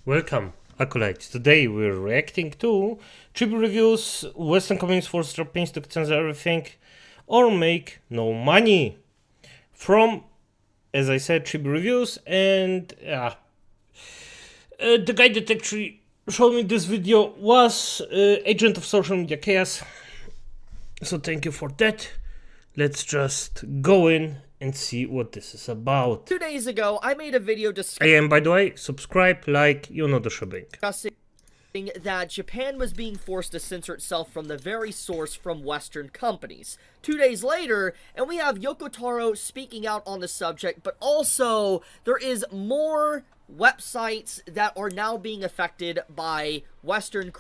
Welcome, Acolytes. Today we're reacting to Chibi reviews, Western companies force drop pains to censor everything, or make no money. From, as I said, Chibi reviews, and the guy that actually showed me this video was Agent of Social Media Chaos. So thank you for that. Let's just go in and see what this is about. 2 days ago, I made a video And by the way, subscribe, like, you know the shebang. discussing that Japan was being forced to censor itself from the very source from Western companies. 2 days later, and we have Yoko Taro speaking out on the subject, but also there is more websites that are now being affected by Western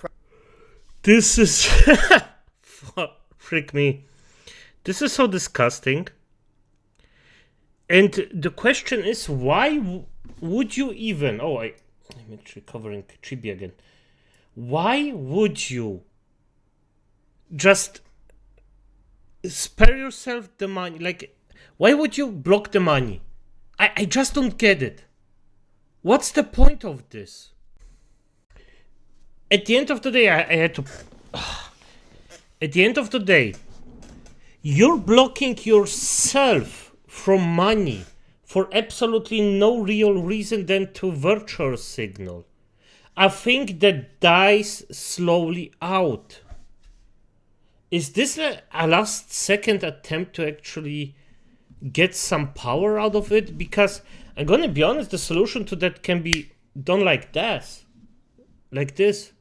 This is... freak me. This is so disgusting. And the question is, why would you even... Oh, I'm actually covering Chibi again. Why would you just spare yourself the money? Like, why would you block the money? I just don't get it. What's the point of this? At the end of the day, I had to... At the end of the day, you're blocking yourself from money for absolutely no real reason than to virtual signal. I think that dies slowly out. Is this a last second attempt to actually get some power out of it? Because I'm gonna be honest, the solution to that can be done like this. Like this.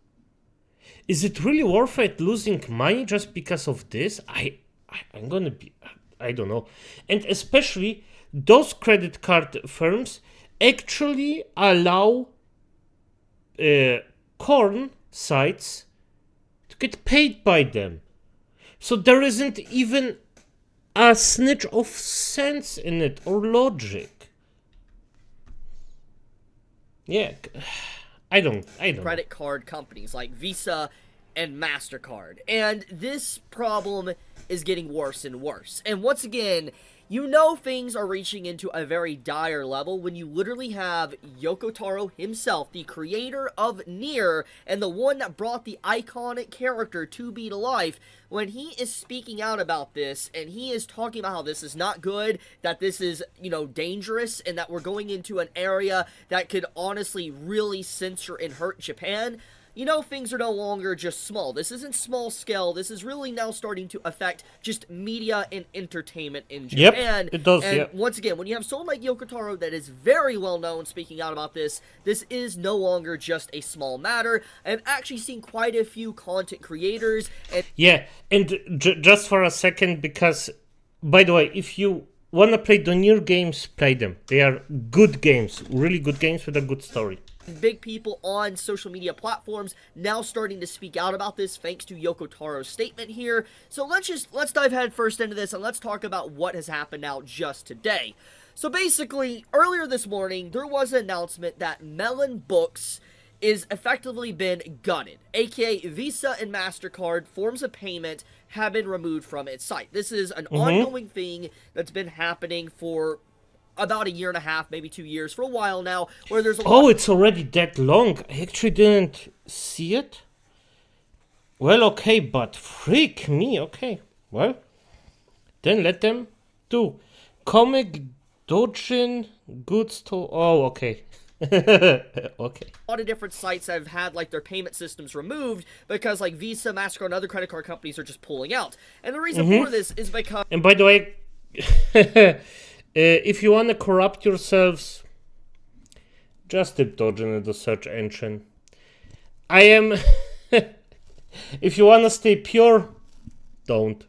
Is it really worth it losing money just because of this? I'm gonna be... I don't know. And especially, those credit card firms actually allow corn sites to get paid by them. So there isn't even a snitch of sense in it or logic. Yeah, I don't credit card companies like Visa and MasterCard. And this problem is getting worse and worse. And once again, you know things are reaching into a very dire level when you literally have Yoko Taro himself, the creator of Nier, and the one that brought the iconic character to be to life, when he is speaking out about this, and he is talking about how this is not good, that this is, dangerous, and that we're going into an area that could honestly really censor and hurt Japan. You know, things are no longer just small. This isn't small scale. This is really now starting to affect just media and entertainment in Japan. Yep, it does, and yep. once again, when you have someone like Yoko Taro that is very well known speaking out about this, this is no longer just a small matter. I've actually seen quite a few content creators and... Yeah, and just for a second, because, by the way, if you want to play the Nier games, play them. They are good games, really good games with a good story. Big people on social media platforms now starting to speak out about this thanks to Yoko Taro's statement here. So let's dive head first into this and let's talk about what has happened now just today. So basically, earlier this morning, there was an announcement that Melon Books is effectively been gutted, aka Visa and MasterCard forms of payment have been removed from its site. This is an ongoing thing that's been happening for about a year and a half, maybe 2 years, for a while now, where there's a lot... Oh, it's already that long. I actually didn't see it. Well, okay, but freak me. Okay, well, then let them do. Comic Dojin Good Store. Oh, okay. Okay. A lot of different sites have had like their payment systems removed because like Visa, MasterCard, and other credit card companies are just pulling out. And the reason for this is because... And by the way, if you want to corrupt yourselves, just dip Dojin in the search engine. I am... If you want to stay pure, don't.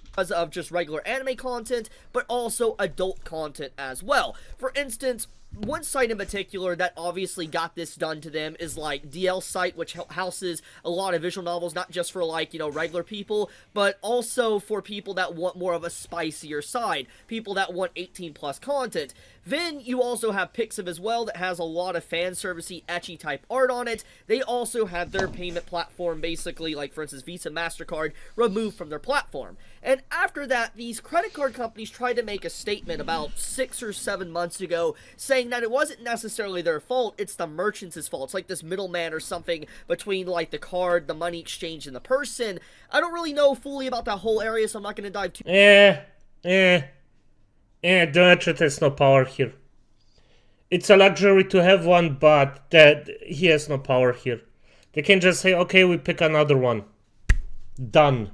Because of just regular anime content, but also adult content as well. For instance, one site in particular that obviously got this done to them is like DL site, which houses a lot of visual novels, not just for like, regular people, but also for people that want more of a spicier side, people that want 18 plus content. Then you also have Pixiv as well that has a lot of fan servicey, ecchi type art on it. They also had their payment platform, basically, like for instance Visa, MasterCard, removed from their platform. And after that, these credit card companies tried to make a statement about 6 or 7 months ago saying saying that it wasn't necessarily their fault, it's the merchant's fault. It's like this middleman or something between like the card, the money exchange, and the person. I don't really know fully about that whole area, so I'm not going to dive too. The merchant has no power here. It's a luxury to have one, but that he has no power here. They can just say, okay, we pick another one. Done.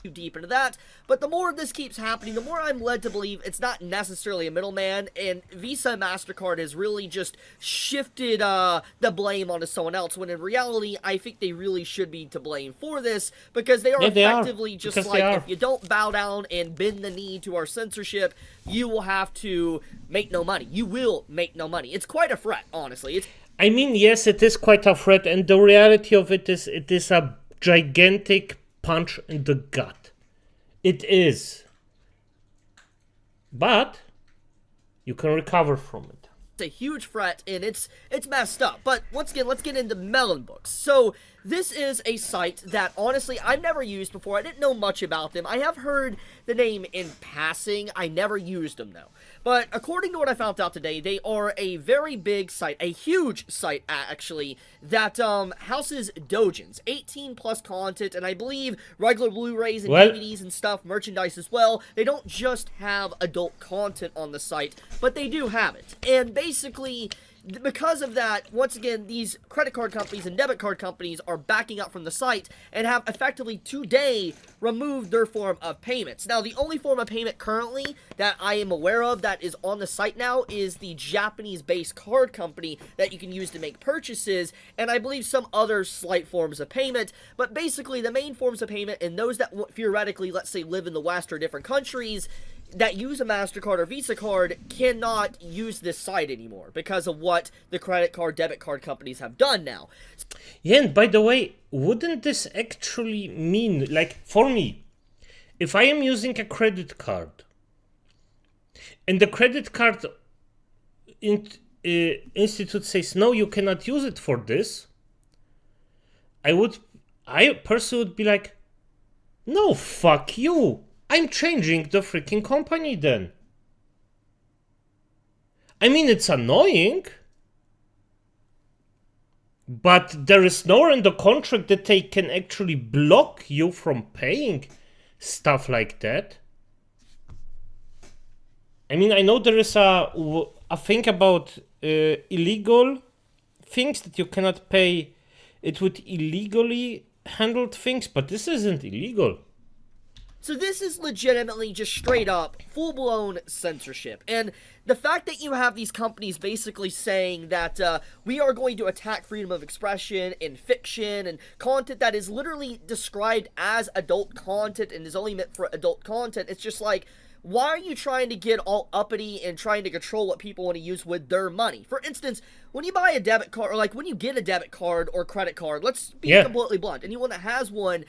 Too deep into that, but the more this keeps happening, the more I'm led to believe it's not necessarily a middleman, and Visa and MasterCard has really just shifted the blame onto someone else, when in reality, I think they really should be to blame for this, because they are effectively just like, if you don't bow down and bend the knee to our censorship, you will have to make no money. You will make no money. It's quite a threat, honestly. I mean, yes, it is quite a threat, and the reality of it is a gigantic punch in the gut. It is. But you can recover from it. It's a huge threat, and it's messed up. But once again, let's get into Melon Books. So this is a site that honestly I've never used before. I didn't know much about them. I have heard the name in passing. I never used them though. But according to what I found out today, they are a very big site, a huge site actually, that houses doujins, 18 plus content, and I believe regular Blu-rays and DVDs and stuff, merchandise as well. They don't just have adult content on the site, but they do have it. And basically, because of that, once again, these credit card companies and debit card companies are backing up from the site and have effectively today removed their form of payments. Now, the only form of payment currently that I am aware of that is on the site now is the Japanese-based card company that you can use to make purchases, and I believe some other slight forms of payment, but basically the main forms of payment, and those that theoretically, let's say, live in the West or different countries, that use a MasterCard or Visa card cannot use this site anymore because of what the credit card, debit card companies have done now. Yeah, and by the way, wouldn't this actually mean, like, for me, if I am using a credit card, and the credit card institute says, no, you cannot use it for this, I personally would be like, no, fuck you. I'm changing the freaking company then. I mean, it's annoying, but there is nowhere in the contract that they can actually block you from paying stuff like that. I mean, I know there is a thing about illegal things that you cannot pay it with illegally handled things, but this isn't illegal. So this is legitimately just straight up, full-blown censorship. And the fact that you have these companies basically saying that we are going to attack freedom of expression and fiction and content that is literally described as adult content and is only meant for adult content, it's just like, why are you trying to get all uppity and trying to control what people want to use with their money? For instance, when you buy a debit card, or like when you get a debit card or credit card, let's be completely blunt, anyone that has one,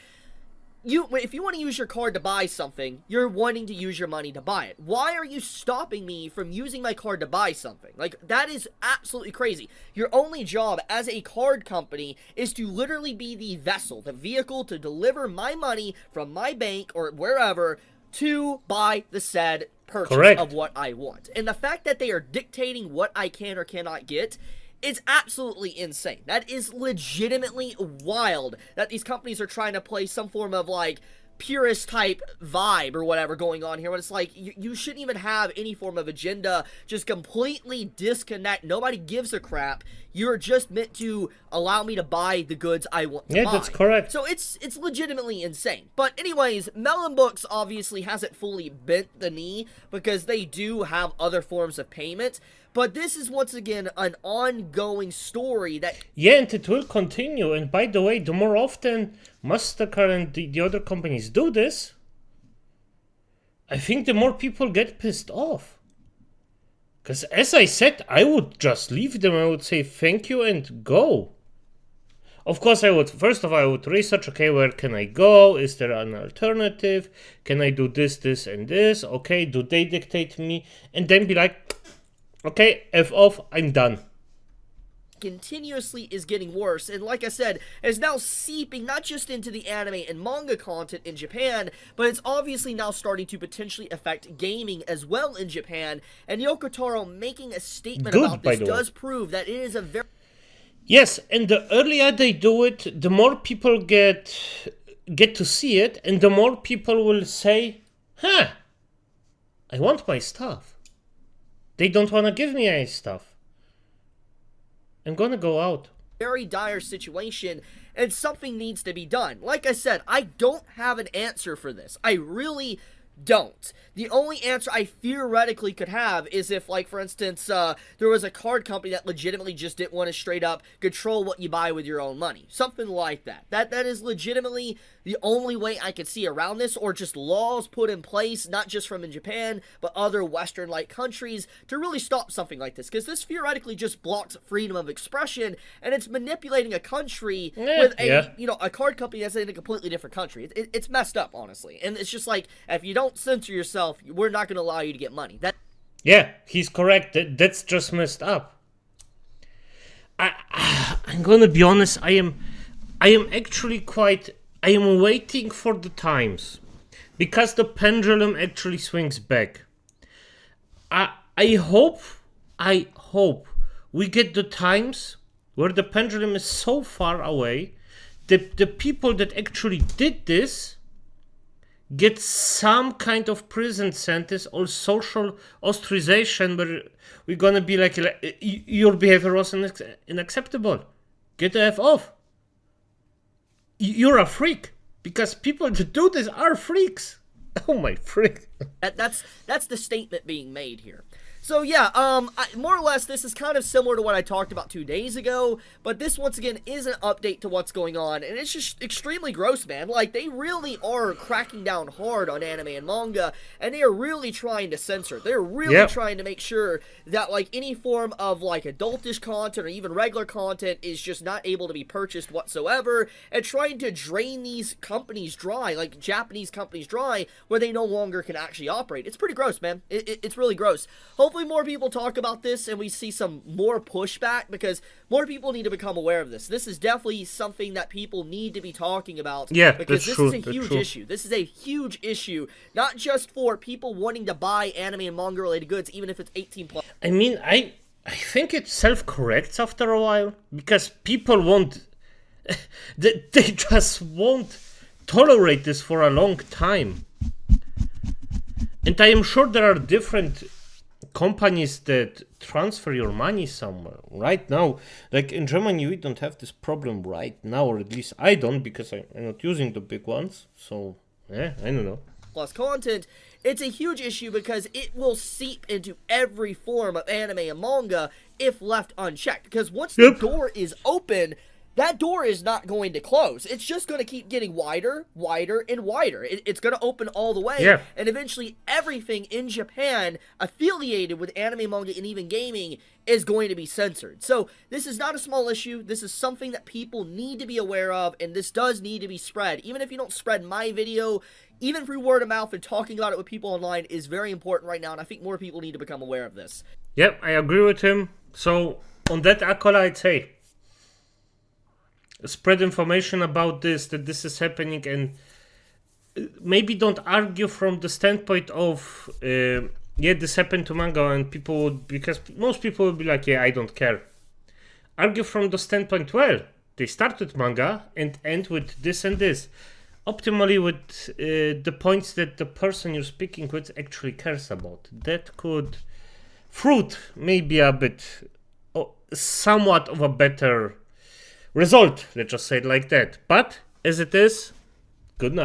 if you want to use your card to buy something, you're wanting to use your money to buy it. Why are you stopping me from using my card to buy something? Like, that is absolutely crazy. Your only job as a card company is to literally be the vessel, the vehicle to deliver my money from my bank or wherever to buy the said purchase of what I want. And the fact that they are dictating what I can or cannot get, it's absolutely insane. That is legitimately wild that these companies are trying to play some form of, like, purist type vibe or whatever going on here, but it's like, you shouldn't even have any form of agenda, just completely disconnect, nobody gives a crap, you're just meant to allow me to buy the goods I want to buy. Yeah, that's correct. So it's legitimately insane. But anyways, Melon Books obviously hasn't fully bent the knee, because they do have other forms of payment, but this is once again an ongoing story that... Yeah, and it will continue. And by the way, the more often MasterCard and the other companies do this, I think the more people get pissed off. Because as I said, I would just leave them. I would say thank you and go. Of course, first of all, I would research, okay, where can I go? Is there an alternative? Can I do this, this, and this? Okay, do they dictate me? And then be like, okay, F off, I'm done. continuously is getting worse, and like I said, is now seeping not just into the anime and manga content in Japan, but it's obviously now starting to potentially affect gaming as well in Japan, and Yoko Taro making a statement about this does prove that it is a very... Yes, and the earlier they do it, the more people get to see it, and the more people will say, huh, I want my stuff. They don't want to give me any stuff. I'm gonna go out. Very dire situation, and something needs to be done. Like I said, I don't have an answer for this. I really don't. The only answer I theoretically could have is if, like, for instance, there was a card company that legitimately just didn't want to straight up control what you buy with your own money. Something like that. That is legitimately the only way I could see around this, or just laws put in place, not just from in Japan, but other Western-like countries, to really stop something like this. Because this theoretically just blocks freedom of expression, and it's manipulating a country with a card company that's in a completely different country. It's messed up, honestly. And it's just like, if you don't censor yourself, we're not going to allow you to get money. Yeah, he's correct. That's just messed up. I'm gonna be honest. I am actually I am waiting for the times, because the pendulum actually swings back. I hope we get the times where the pendulum is so far away that the people that actually did this get some kind of prison sentence or social ostracization, where we're gonna be like your behavior was unacceptable. Get the F off. You're a freak. Because people that do this are freaks. Oh my freak. That's the statement being made here. So yeah, more or less this is kind of similar to what I talked about 2 days ago, but this once again is an update to what's going on, and it's just extremely gross, man. Like, they really are cracking down hard on anime and manga, and they are really trying to censor. They're really trying to make sure that, like, any form of, like, adultish content or even regular content is just not able to be purchased whatsoever, and trying to drain these companies dry, like Japanese companies dry, where they no longer can actually operate. It's pretty gross, man. It's really gross. Hopefully more people talk about this and we see some more pushback, because more people need to become aware of this. This is definitely something that people need to be talking about. Yeah, because this is a huge issue. This is a huge issue, not just for people wanting to buy anime and manga related goods, even if it's 18 plus. I mean, I think it self-corrects after a while, because people won't, they just won't tolerate this for a long time. And I am sure there are different companies that transfer your money somewhere. Right now, like in Germany, we don't have this problem right now, or at least I don't, because I'm not using the big ones. So, yeah, I don't know. Plus content, it's a huge issue because it will seep into every form of anime and manga if left unchecked. Because once the door is open, that door is not going to close. It's just going to keep getting wider, wider, and wider. It's going to open all the way, and eventually everything in Japan affiliated with anime, manga, and even gaming is going to be censored. So this is not a small issue. This is something that people need to be aware of, and this does need to be spread. Even if you don't spread my video, even through word of mouth and talking about it with people online is very important right now, and I think more people need to become aware of this. Yep, I agree with him. So on that accolade, say, spread information about this, that this is happening, and maybe don't argue from the standpoint of this happened to manga, and people would, because most people would be like, yeah, I don't care. Argue from the standpoint, well, they start with manga and end with this and this, optimally with the points that the person you're speaking with actually cares about. That could fruit maybe a bit, somewhat of a better result, let's just say it like that. But as it is, good night.